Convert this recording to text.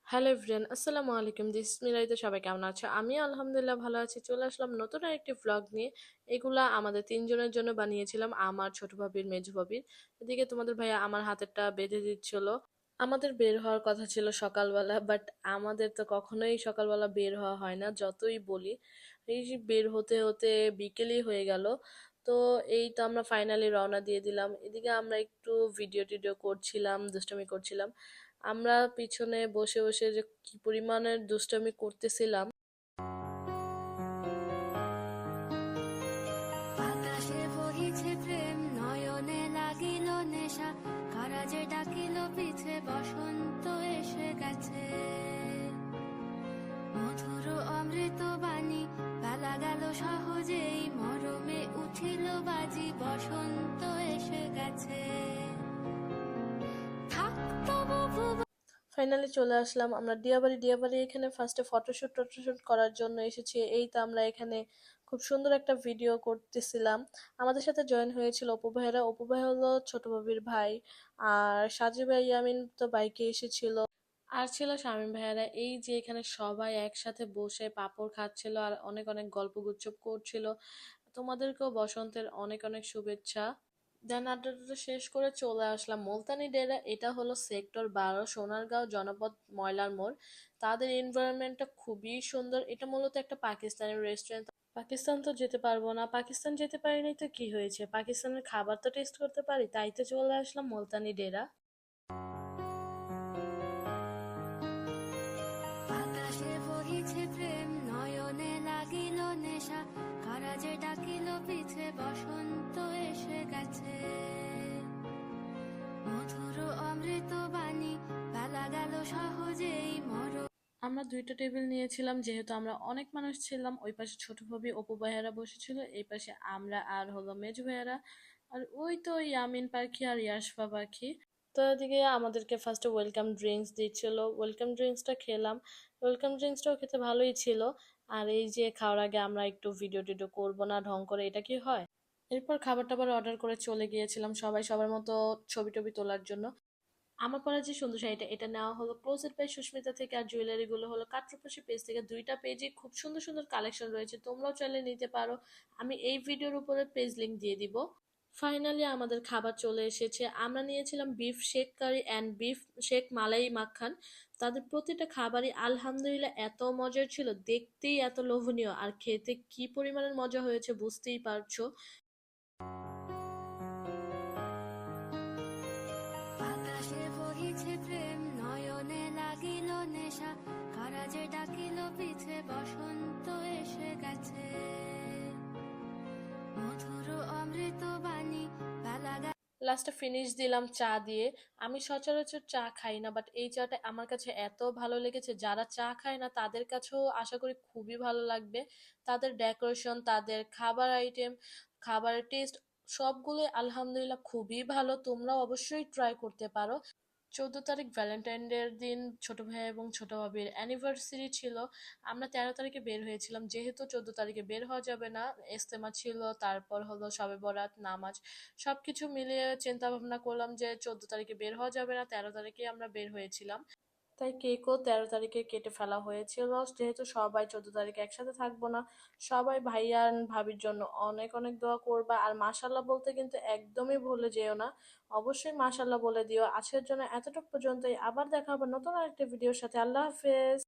Hello everyone, আসসালামু আলাইকুম। This is মিরাইতে। সবাই কেমন আছো? আমি আলহামদুলিল্লাহ ভালো আছি। চলে আসলাম নতুন আরেকটি ভ্লগ নিয়ে। এগুলা আমাদের তিনজনের জন্য বানিয়েছিলাম, আমার ছোট ভাবির, মেজো ভাবির। এদিকে তোমাদের ভাইয়া আমার হাতেরটা বেঁধে দিচ্ছিল। আমাদের বের হওয়ার কথা ছিল সকালবেলা, বাট আমাদের তো কখনোই সকালবেলা বের হওয়া হয় না, যতই বলি। এই যে বের হতে হতে বিকেলই হয়ে গেল। তো এই তো আমরা ফাইনালি রওনা দিয়ে দিলাম। এদিকে আমরা একটু ভিডিও টিডিও করছিলাম, দুষ্টামি করছিলাম। আমরা পিছনে বসে বসে যে কি পরিমাণের দুষ্টামি করতেছিলাম। আকাশে বহিছে প্রেম, নয়নে লাগিল নেশা, কারা যে ডাকিল পিছে, বসন্ত এসে গেছে। মধুর অমৃত বাণী, বেলা গেল সহজেই, মরমে উঠিল বাজি, বসন্ত এসে গেছে। থাকতো বহু। ফাইনালি চলে আসলাম আমরা ডিয়াবাড়ি। ডিয়াবাড়ি এখানে ফার্স্টে ফটোশুট টটোশুট করার জন্য এসেছি। এই তো আমরা এখানে খুব সুন্দর একটা ভিডিও করতেছিলাম। আমাদের সাথে জয়েন হয়েছিল অপু ভাইয়েরা। অপু ভাই হলো ছোট ভাবির ভাই, আর সাজি ভাই ইয়ামিন তো বাইকে এসেছিল, আর ছিল শামীম ভাইয়ারা। এই যে এখানে সবাই একসাথে বসে পাপড় খাচ্ছিল আর অনেক অনেক গল্প গুজব করছিল। তোমাদেরকেও বসন্তের অনেক অনেক শুভেচ্ছা। দেন আড্ডাটা শেষ করে চলে আসলাম মুলতানি ডেরা। এটা হলো সেক্টর 12, সোনারগাঁও জনপদ ময়লার মোড়। তাদের এনভায়রনমেন্টটা খুবই সুন্দর। এটা মূলত একটা পাকিস্তানি রেস্টুরেন্ট। পাকিস্তান তো যেতে পারবো না, পাকিস্তান যেতে পারিনি তো কি হয়েছে, পাকিস্তানের খাবার তো টেস্ট করতে পারি, তাই তো চলে আসলাম মুলতানি ডেরা। আকাশে বহিছে প্রেম, নয়নে লাগিল নেশা, কারা যে ডাকিল পিছে, বসন্ত এসে গেছে। মধুর অমৃত বাণী, বেলা গেল সহজেই, আমরা দুইটা টেবিল নিয়েছিলাম যেহেতু আমরা অনেক মানুষ ছিলাম। ওই পাশে ছোট ভাবি অপু ভাইয়ারা বসেছিল, এই পাশে আমরা আর হলো মেজু ভাইয়ারা, আর ওই তো ইয়ামিন পাখি আর ইয়াশফা পাখি। তো এদিকে আমাদেরকে ফার্স্টে ওয়েলকাম ড্রিঙ্কস দিচ্ছিল, ওয়েলকাম ড্রিঙ্কসটা খেলাম। ওয়েলকাম ড্রিঙ্কসটাও খেতে ভালোই ছিল। আর এই যে খাওয়ার আগে আমরা একটু ভিডিও টিডিও করবো না ঢং করে, এটা কি হয়? এরপর খাবার টাবার অর্ডার করে চলে গিয়েছিলাম সবাই সবার মতো ছবি টবি তোলার জন্য। আমার পরা যে সুন্দর শাড়িটা, এটা নেওয়া হলো ক্লোজেট বাই সুস্মিতা থেকে, আর জুয়েলারি গুলো হলো কাটরূপসী পেজ থেকে। দুইটা পেজে খুব সুন্দর সুন্দর কালেকশন রয়েছে, তোমরাও চাইলে নিতে পারো। আমি এই ভিডিওর উপরে পেজ লিংক দিয়ে দিব। ফাইনালি আমাদের খাবার চলে এসেছে। আমরা নিয়েছিলাম বিফ শেক কারি অ্যান্ড বিফ শেক মালাই মাখান। তাদের প্রতিটা খাবারই আলহামদুলিল্লাহ এত মজার ছিল, দেখতেই এত লোভনীয়, আর খেতে কি পরিমাণের মজা হয়েছে বুঝতেই পারছো। আকাশে বহিছে প্রেম, নয়নে লাগিল নেশা, কারা যে ডাকিল পিছে, বসন্ত এসে গেছে। মধুর অমৃত বাণী, বেলা লাস্টে ফিনিশ দিলাম চা দিয়ে। আমি সচরাচর চা খাই না, বাট এই চাটা আমার কাছে এত ভালো লেগেছে, যারা চা খায় না তাদের কাছেও আশা করি খুবই ভালো লাগবে। তাদের ডেকোরেশন, তাদের খাবার আইটেম, খাবারের টেস্ট সবগুলো আলহামদুলিল্লাহ খুবই ভালো। তোমরাও অবশ্যই ট্রাই করতে পারো। 14 তারিখ ভ্যালেন্টাইন ডের দিন ছোট ভাই এবং ছোট ভাবির অ্যানিভার্সারি ছিল। আমরা 13 তারিখে বের হয়েছিলাম, যেহেতু 14 তারিখে বের হওয়া যাবে না, ইজতেমা ছিল, তারপর হলো শবে বরাত নামাজ, সবকিছু মিলিয়ে চিন্তা ভাবনা করলাম যে 14 তারিখে বের হওয়া যাবে না, 13 তারিখে আমরা বের হয়েছিলাম। তাই কেকও 13 তারিখে কেটে ফেলা হয়েছিল, যেহেতু সবাই 14 তারিখে একসাথে থাকবো না। সবাই ভাইয়া আর ভাবির জন্য অনেক অনেক দোয়া করবা, আর মাশাল্লাহ বলতে কিন্তু একদমই ভুলে যেও না। অবশ্যই মাশাল্লাহ বলে দিও। আজকের জন্য এতটুকু পর্যন্তই, আবার দেখা হবে নতুন আরেকটা ভিডিওর সাথে। আল্লাহ হাফেজ।